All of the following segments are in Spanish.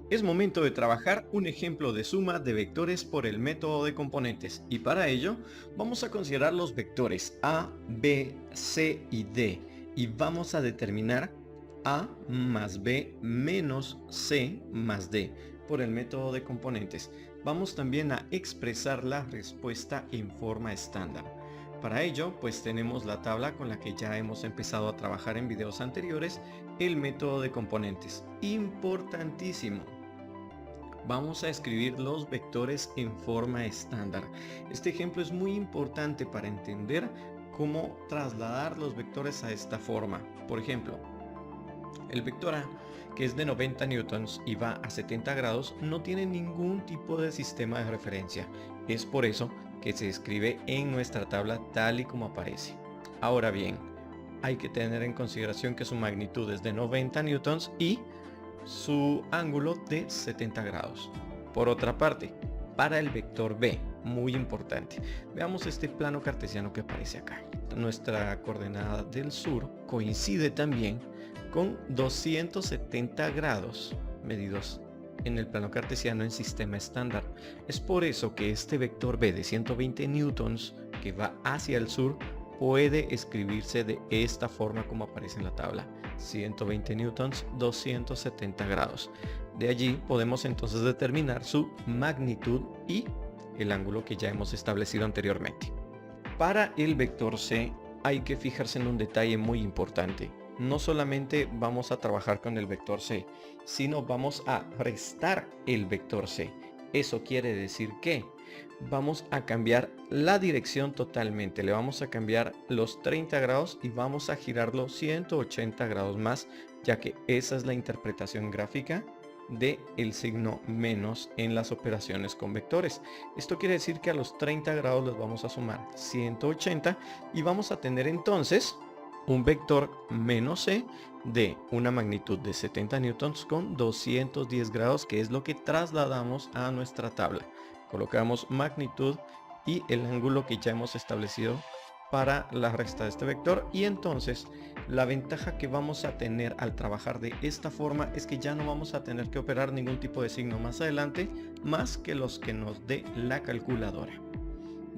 Es momento de trabajar un ejemplo de suma de vectores por el método de componentes y para ello vamos a considerar los vectores A, B, C y D y vamos a determinar A más B menos C más D por el método de componentes. Vamos también a expresar la respuesta en forma estándar. Para ello, pues tenemos la tabla con la que ya hemos empezado a trabajar en videos anteriores, el método de componentes. Importantísimo. Vamos a escribir los vectores en forma estándar. Este ejemplo es muy importante para entender cómo trasladar los vectores a esta forma. Por ejemplo, el vector A, que es de 90 newtons y va a 70 grados, no tiene ningún tipo de sistema de referencia. Es por eso que se escribe en nuestra tabla tal y como aparece. Ahora bien, hay que tener en consideración que su magnitud es de 90 newtons y su ángulo de 70 grados. Por otra parte, para el vector B, muy importante, veamos este plano cartesiano que aparece acá. Nuestra coordenada del sur coincide también con 270 grados medidos en el plano cartesiano en sistema estándar. Es por eso que este vector B de 120 newtons que va hacia el sur puede escribirse de esta forma como aparece en la tabla: 120 newtons, 270 grados. De allí podemos entonces determinar su magnitud y el ángulo que ya hemos establecido anteriormente. Para el vector C hay que fijarse en un detalle muy importante. No solamente vamos a trabajar con el vector C, sino vamos a restar el vector C. Eso quiere decir que vamos a cambiar la dirección totalmente. Le vamos a cambiar los 30 grados y vamos a girarlo 180 grados más, ya que esa es la interpretación gráfica de el signo menos en las operaciones con vectores. Esto quiere decir que a los 30 grados les vamos a sumar 180 y vamos a tener entonces un vector menos C de una magnitud de 70 newtons con 210 grados, que es lo que trasladamos a nuestra tabla. Colocamos magnitud y el ángulo que ya hemos establecido para la resta de este vector, y entonces la ventaja que vamos a tener al trabajar de esta forma es que ya no vamos a tener que operar ningún tipo de signo más adelante más que los que nos dé la calculadora.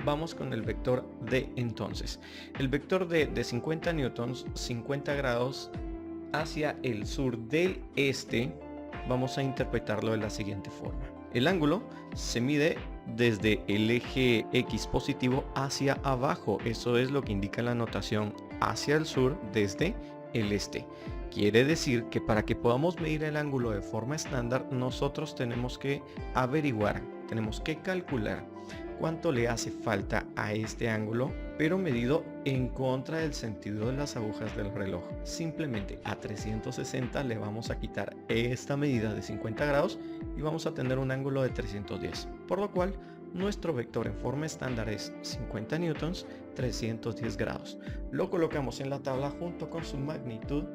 Vamos con el vector D entonces. El vector D de 50 newtons, 50 grados hacia el sur del este, vamos a interpretarlo de la siguiente forma. El ángulo se mide desde el eje X positivo hacia abajo. Eso es lo que indica la notación hacia el sur desde el este. Quiere decir que para que podamos medir el ángulo de forma estándar, nosotros tenemos que averiguar, tenemos que calcular cuánto le hace falta a este ángulo, pero medido en contra del sentido de las agujas del reloj. Simplemente a 360 le vamos a quitar esta medida de 50 grados y vamos a tener un ángulo de 310, por lo cual nuestro vector en forma estándar es 50 newtons, 310 grados. Lo colocamos en la tabla junto con su magnitud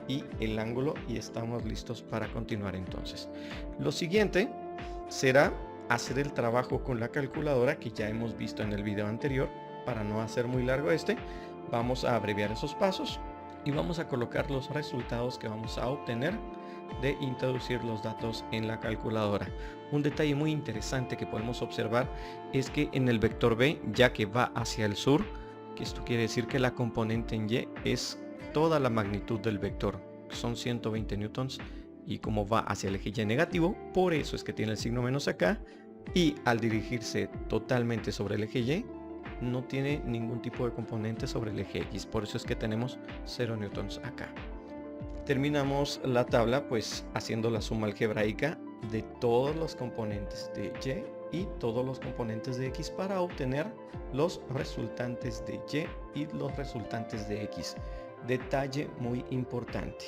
y el ángulo y estamos listos para continuar entonces. Lo siguiente será hacer el trabajo con la calculadora que ya hemos visto en el video anterior. Para no hacer muy largo vamos a abreviar esos pasos y vamos a colocar los resultados que vamos a obtener de introducir los datos en la calculadora. Un detalle muy interesante que podemos observar es que en el vector B, ya que va hacia el sur, que esto quiere decir que la componente en Y es toda la magnitud del vector, son 120 newtons, y como va hacia el eje Y negativo, por eso es que tiene el signo menos acá, y al dirigirse totalmente sobre el eje Y, no tiene ningún tipo de componente sobre el eje X, por eso es que tenemos 0 newtons acá. Terminamos la tabla pues haciendo la suma algebraica de todos los componentes de Y y todos los componentes de X para obtener los resultantes de Y y los resultantes de X. Detalle muy importante.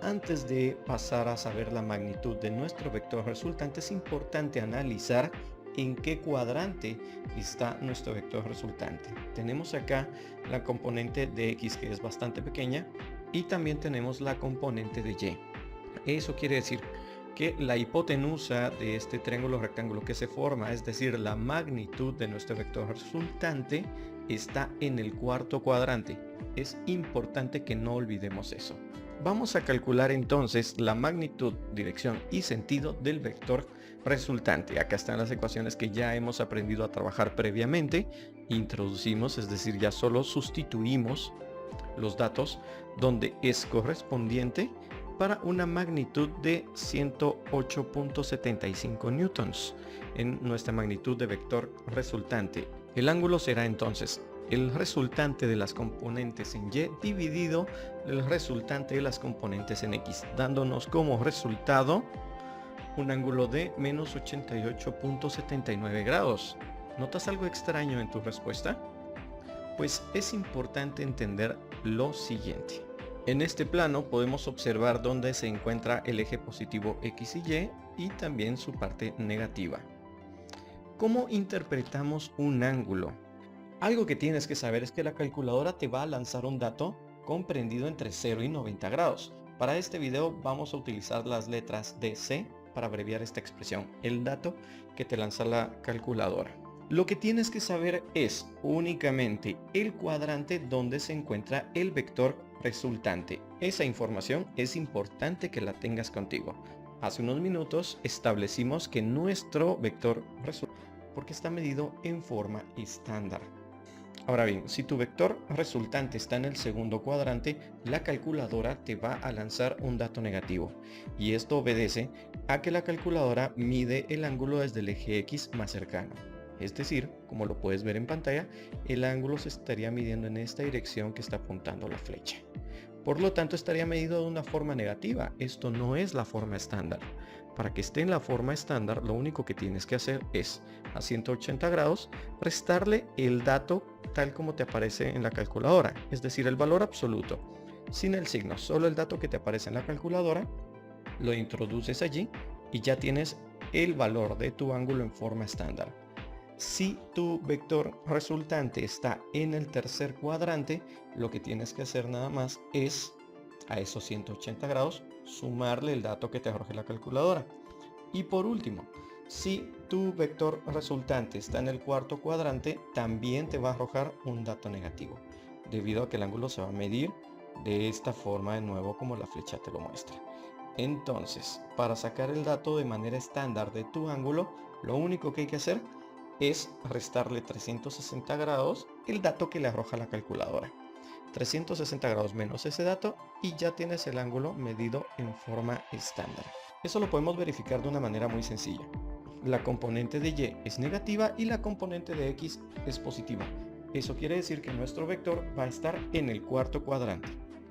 Antes de pasar a saber la magnitud de nuestro vector resultante, es importante analizar en qué cuadrante está nuestro vector resultante. Tenemos acá la componente de X, que es bastante pequeña, y también tenemos la componente de Y. Eso quiere decir que la hipotenusa de este triángulo rectángulo que se forma, es decir, la magnitud de nuestro vector resultante, está en el cuarto cuadrante. Es importante que no olvidemos eso. Vamos a calcular entonces la magnitud, dirección y sentido del vector resultante. Acá están las ecuaciones que ya hemos aprendido a trabajar previamente. Introducimos, es decir, ya solo sustituimos los datos donde es correspondiente para una magnitud de 108.75 newtons en nuestra magnitud de vector resultante. El ángulo será entonces el resultante de las componentes en Y dividido el resultante de las componentes en X, dándonos como resultado un ángulo de menos 88.79 grados. ¿Notas algo extraño en tu respuesta? Pues es importante entender lo siguiente. En este plano podemos observar dónde se encuentra el eje positivo X y Y y también su parte negativa. ¿Cómo interpretamos un ángulo? Algo que tienes que saber es que la calculadora te va a lanzar un dato comprendido entre 0 y 90 grados. Para este video vamos a utilizar las letras DC para abreviar esta expresión, el dato que te lanza la calculadora. Lo que tienes que saber es únicamente el cuadrante donde se encuentra el vector resultante. Esa información es importante que la tengas contigo. Hace unos minutos establecimos que nuestro vector resultante, porque está medido en forma estándar. Ahora bien, si tu vector resultante está en el segundo cuadrante, la calculadora te va a lanzar un dato negativo. Y esto obedece a que la calculadora mide el ángulo desde el eje X más cercano. Es decir, como lo puedes ver en pantalla, el ángulo se estaría midiendo en esta dirección que está apuntando la flecha. Por lo tanto, estaría medido de una forma negativa. Esto no es la forma estándar. Para que esté en la forma estándar, lo único que tienes que hacer es, a 180 grados, restarle el dato tal como te aparece en la calculadora, es decir, el valor absoluto, sin el signo, solo el dato que te aparece en la calculadora, lo introduces allí y ya tienes el valor de tu ángulo en forma estándar. Si tu vector resultante está en el tercer cuadrante, lo que tienes que hacer nada más es, a esos 180 grados, sumarle el dato que te arroje la calculadora. Y por último, si tu vector resultante está en el cuarto cuadrante, también te va a arrojar un dato negativo, debido a que el ángulo se va a medir de esta forma de nuevo como la flecha te lo muestra. Entonces, para sacar el dato de manera estándar de tu ángulo, lo único que hay que hacer es restarle 360 grados el dato que le arroja la calculadora. 360 grados menos ese dato y ya tienes el ángulo medido en forma estándar. Eso lo podemos verificar de una manera muy sencilla. La componente de Y es negativa y la componente de X es positiva. Eso quiere decir que nuestro vector va a estar en el cuarto cuadrante.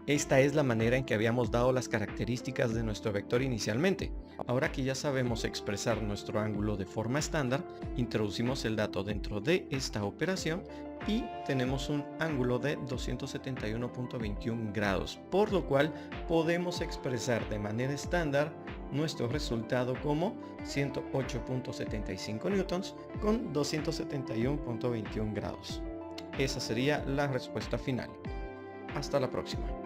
Esta es la manera en que habíamos dado las características de nuestro vector inicialmente. Ahora que ya sabemos expresar nuestro ángulo de forma estándar, introducimos el dato dentro de esta operación y tenemos un ángulo de 271.21 grados, por lo cual podemos expresar de manera estándar nuestro resultado como 108.75 newtons con 271.21 grados. Esa sería la respuesta final. Hasta la próxima.